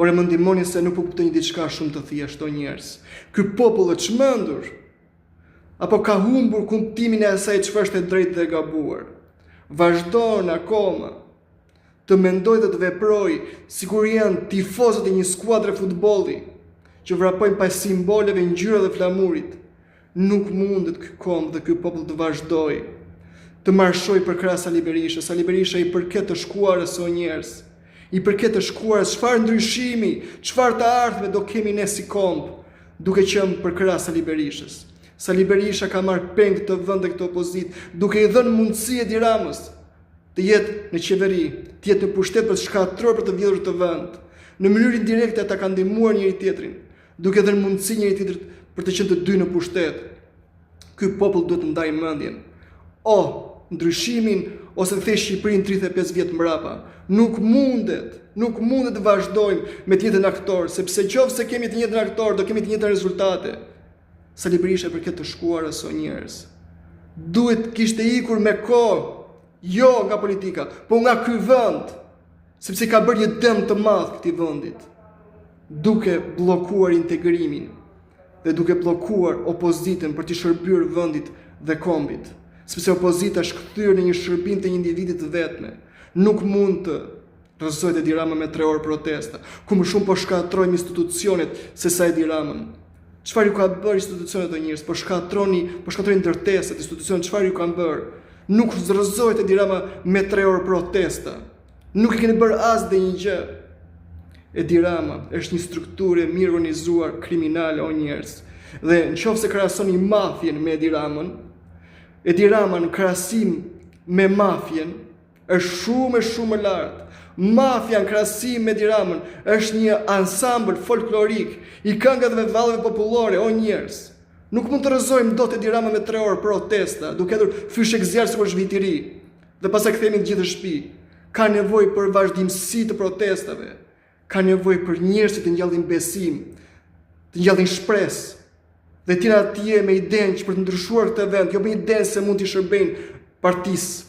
Ore më ndihmoni se nuk po kuptoj diçka shumë të thjeshtë o njerëz. Ky popull i çmendur apo ka humbur kuptimin e asaj çfarë është e drejtë dhe e gabuar. Vazhdon akoma të mendoj dhe të veproj sikur janë tifozët e një skuadre futbolli që vrapojnë pas simboleve, ngjyra dhe flamurit. Nuk mundet ky kombë dhe ky popull të vazhdoj të marshoj përkrah Sali Berishës. Sali Berisha i përket të shkuarës o njerëz. I përket të shkuarës, çfarë ndryshimi, çfarë të ardhme do kemi ne si kombë, duke qenë përkrah Sali Berishës. Sali Berisha ka marrë peng të vend e këtë opozit, duke i dhënë mundësi Edi Ramës të jetë në qeveri, të jetë në pushtet për të shkatror për të vjedhur të vend. Në mënyrë indirekte ata kanë ndihmuar njëri tjetrin, duke dhënë mundësi njëri tjetrit për të qenë të dy në pushtet. Ky popull duhet të ndajë mendjen. Ndryshimin ose the Shqipërinë 35 vjet mbrapa. Nuk mundet të vazhdojmë me të njëjtën aktor, sepse qoftë kemi të njëjtën aktor, do kemi të njëjta rezultate. Sali Berisha përket të shkuarës o njerëz. Duhet kishte ikur me kohë, jo nga politika, po nga ky vend, sepse ka bërë një dëm të madh këtij vendit, duke bllokuar integrimin dhe duke bllokuar opozitën për të shërbyer vendit dhe kombit. Sepse opozita është kthyer në një shërbim të një individi të vetme. Nuk mund të rrëzohet Edi Rama me 3 orë protesta, ku më shumë po shkatrojmë institucionet se sa Edi Ramën. Çfarë ju ka bërë institucionet o njerëz? Po shkatrojnë ndërtesat, institucionet çfarë ju kanë bërë? Nuk rrëzohet Edi Rama me 3 orë protesta. Nuk e keni bërë as dhe një gjë. Edi Rama është një strukturë e mirë organizuar kriminale o njerëz. Dhe nëse krahasoni mafjen me Edi Ramën, Edi Rama në krahasim me mafjen është shumë më lartë. Mafja në krahasim me Edi Ramën është një ansambël folklorik i këngëve dhe vallëve popullore o njerëz. Nuk mund të rrëzojmë dot Edi Rama me 3 orë protesta, duke hedhur fyshek zjarr sikur është vit i ri. Dhe pastaj kthehemi të gjithë në shtëpi. Ka nevojë për vazhdimsi të protestave. Ka nevojë për njerëz që të ngjallin besim, të ngjallin shpresë. Dhe tira atje me idenë që për të ndryshuar këtë vend, jo me idenë se mund t'i shërbejnë partisë.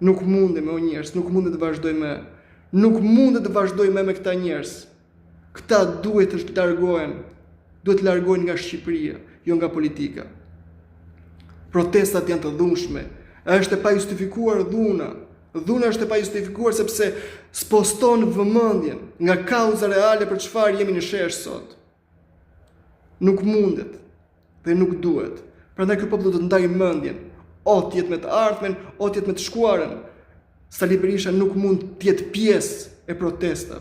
Nuk mundet me o njerëz, nuk mundet të vazhdojmë. Nuk mundet të vazhdojmë me këta njerëz. Këta duhet të largohen. Duhet të largohen nga Shqipëria, jo nga politika. Protestat janë të dhunshme. Është e pajustifikuar dhuna. Dhuna është e pajustifikuar sepse sposton vëmendjen nga kauza reale për çfarë jemi në shesh sot. Nuk mundet dhe nuk duhet. Prandaj ky popull do të ndajë mendjen, o të jetë me të ardhmen, o të jetë me të shkuarën. Sali Berisha nuk mund të jetë pjesë e protestave.